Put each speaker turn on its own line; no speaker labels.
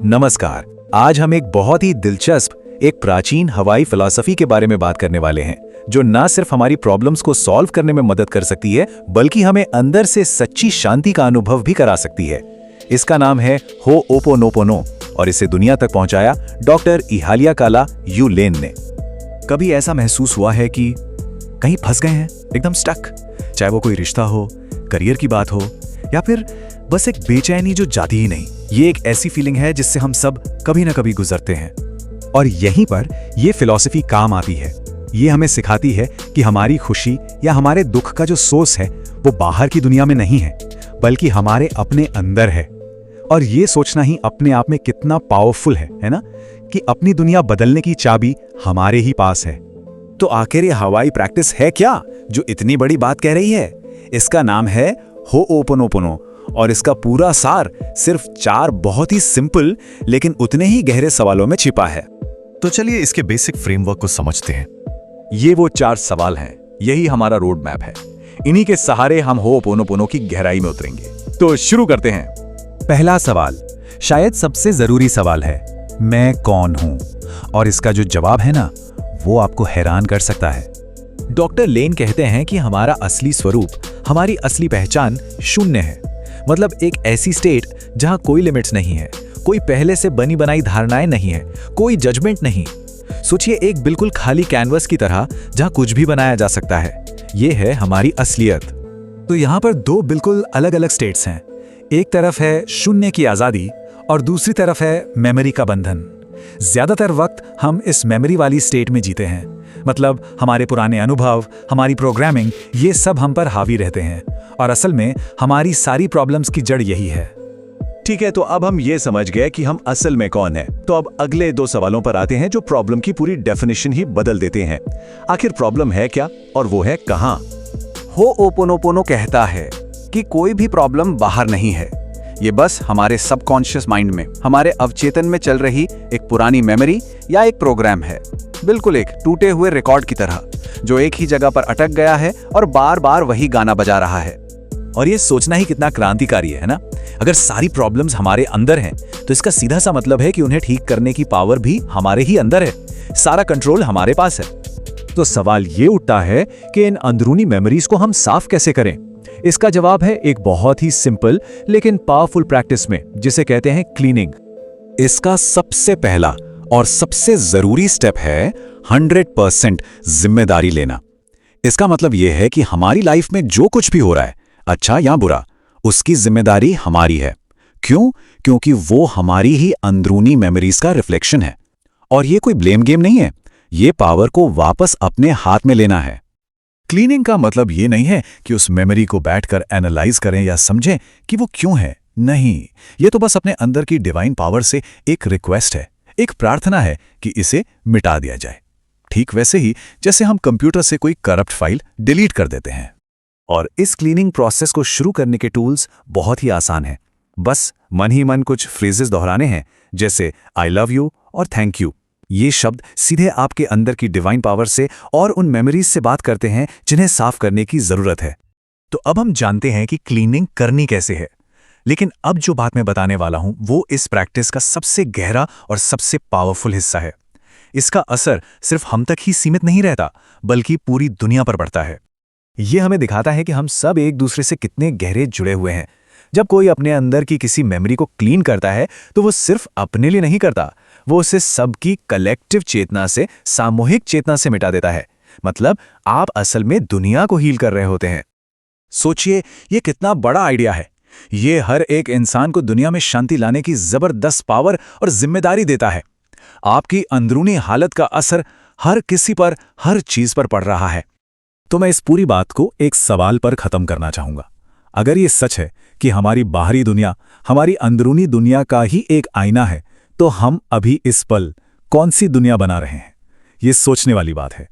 नमस्कार। आज हम एक बहुत ही दिलचस्प एक प्राचीन हवाई फिलॉसफी के बारे में बात करने वाले हैं, जो न सिर्फ हमारी प्रॉब्लम्स को सॉल्व करने में मदद कर सकती है, बल्कि हमें अंदर से सच्ची शांति का अनुभव भी करा सकती है। इसका नाम है होओपोनोपोनो और इसे दुनिया तक पहुंचाया डॉक्टर इहालियाकाला युलेन ने। कभी ऐसा महसूस हुआ है कि कहीं फंस गए हैं, एकदम स्टक, चाहे वो कोई रिश्ता हो, करियर की बात हो या फिर बस एक बेचैनी जो जाती ही नहीं। ये एक ऐसी फीलिंग है जिससे हम सब कभी ना कभी गुजरते हैं, और यहीं पर ये फिलॉसफी काम आती है। ये हमें सिखाती है कि हमारी खुशी या हमारे दुख का जो सोर्स है वो बाहर की दुनिया में नहीं है, बल्कि हमारे अपने अंदर है। और ये सोचना ही अपने आप में कितना पावरफुल है ना, कि अपनी दुनिया बदलने की चाबी हमारे ही पास है। तो आखिर ये हवाई प्रैक्टिस है क्या जो इतनी बड़ी बात कह रही है? इसका नाम है होओपोनोपोनो, और इसका पूरा सार सिर्फ 4 बहुत ही सिंपल लेकिन उतने ही गहरे सवालों में छिपा है।
तो चलिए इसके बेसिक फ्रेमवर्क को समझते हैं।
ये वो 4 सवाल हैं, यही हमारा रोड मैप है। इन्हीं के सहारे हम होओपोनोपोनो की गहराई में उतरेंगे। तो शुरू करते हैं। पहला सवाल शायद सबसे जरूरी सवाल है, मैं कौन हूं? और इसका जो जवाब है ना, वो आपको हैरान कर सकता है। डॉक्टर लेन कहते हैं कि हमारा असली स्वरूप, हमारी असली पहचान शून्य है। मतलब एक ऐसी स्टेट जहां कोई लिमिट्स नहीं है, कोई पहले से बनी बनाई धारणाएं नहीं है, कोई जजमेंट नहीं। सोचिए एक बिल्कुल खाली कैनवस की तरह जहां कुछ भी बनाया जा सकता है। यह है हमारी असलियत। तो यहां पर 2 बिल्कुल अलग अलग स्टेट्स हैं। एक तरफ है शून्य की आजादी और दूसरी तरफ है मेमोरी का बंधन। ज्यादातर वक्त हम इस मेमोरी वाली स्टेट में जीते हैं। मतलब हमारे पुराने अनुभव, हमारी प्रोग्रामिंग, ये सब हम पर हावी रहते हैं, और असल में हमारी सारी प्रॉब्लम्स की जड़ यही है। ठीक है, तो अब हम ये समझ गए कि हम असल में कौन हैं। तो अब अगले 2 सवालों पर आते हैं जो प्रॉब्लम की पूरी डेफिनेशन ही बदल देते हैं। आखिर प्रॉब्लम है क्या, और वो है कहां? होओपोनोपोनो कहता है कि कोई भी प्रॉब्लम बाहर नहीं है, ये बस हमारे सबकॉन्शियस माइंड में, हमारे अवचेतन में चल रही एक पुरानी मेमोरी या एक प्रोग्राम है। बिल्कुल एक टूटे हुए रिकॉर्ड की तरह, जो एक ही जगह पर अटक गया है और बार बार वही गाना बजा रहा है। और ये सोचना ही कितना क्रांतिकारी है ना? अगर सारी प्रॉब्लम्स हमारे अंदर हैं, तो इसका सीधा सा मतलब है कि उन्हें ठीक करने की पावर भी हमारे ही अंदर है। सारा कंट्रोल हमारे पास है। तो सवाल ये उठता है कि इन अंदरूनी मेमोरीज को हम साफ कैसे करें? इसका जवाब है एक बहुत ही सिंपल लेकिन पावरफुल प्रैक्टिस में, जिसे कहते हैं क्लीनिंग। इसका सबसे पहला और सबसे जरूरी स्टेप है 100% जिम्मेदारी लेना। इसका मतलब यह है कि हमारी लाइफ में जो कुछ भी हो रहा है, अच्छा या बुरा, उसकी जिम्मेदारी हमारी है। क्यों? क्योंकि वो हमारी ही अंदरूनी मेमोरीज का रिफ्लेक्शन है। और ये कोई ब्लेम गेम नहीं है, ये पावर को वापस अपने हाथ में लेना है। क्लीनिंग का मतलब ये नहीं है कि उस मेमोरी को बैठकर एनालाइज करें या समझें कि वो क्यों है। नहीं, ये तो बस अपने अंदर की डिवाइन पावर से एक रिक्वेस्ट है, एक प्रार्थना है कि इसे मिटा दिया जाए। ठीक वैसे ही जैसे हम कंप्यूटर से कोई करप्ट फाइल डिलीट कर देते हैं। और इस क्लीनिंग प्रोसेस को शुरू करने के टूल्स बहुत ही आसान हैं। बस मन ही मन कुछ फ्रेजेस दोहराने हैं, जैसे आई लव यू और थैंक यू। ये शब्द सीधे आपके अंदर की डिवाइन पावर से और उन मेमोरीज से बात करते हैं जिन्हें साफ करने की जरूरत है। तो अब हम जानते हैं कि क्लीनिंग करनी कैसे है। लेकिन अब जो बात मैं बताने वाला हूं, वो इस प्रैक्टिस का सबसे गहरा और सबसे पावरफुल हिस्सा है। इसका असर सिर्फ हम तक ही सीमित नहीं रहता, बल्कि पूरी दुनिया पर पड़ता है। ये हमें दिखाता है कि हम सब एक दूसरे से कितने गहरे जुड़े हुए हैं। जब कोई अपने अंदर की किसी मेमोरी को क्लीन करता है, तो वो सिर्फ अपने लिए नहीं करता, वो उसे सबकी कलेक्टिव चेतना से, सामूहिक चेतना से मिटा देता है। मतलब आप असल में दुनिया को हील कर रहे होते हैं। सोचिए, ये कितना बड़ा आइडिया है। ये हर एक इंसान को दुनिया में शांति लाने की जबरदस्त पावर और जिम्मेदारी देता है। आपकी अंदरूनी हालत का असर हर किसी पर, हर चीज पर पड़ रहा है। तो मैं इस पूरी बात को एक सवाल पर खत्म करना चाहूंगा। अगर ये सच है कि हमारी बाहरी दुनिया हमारी अंदरूनी दुनिया का ही एक आईना है, तो हम अभी इस पल कौन सी दुनिया बना रहे हैं? ये सोचने वाली बात है।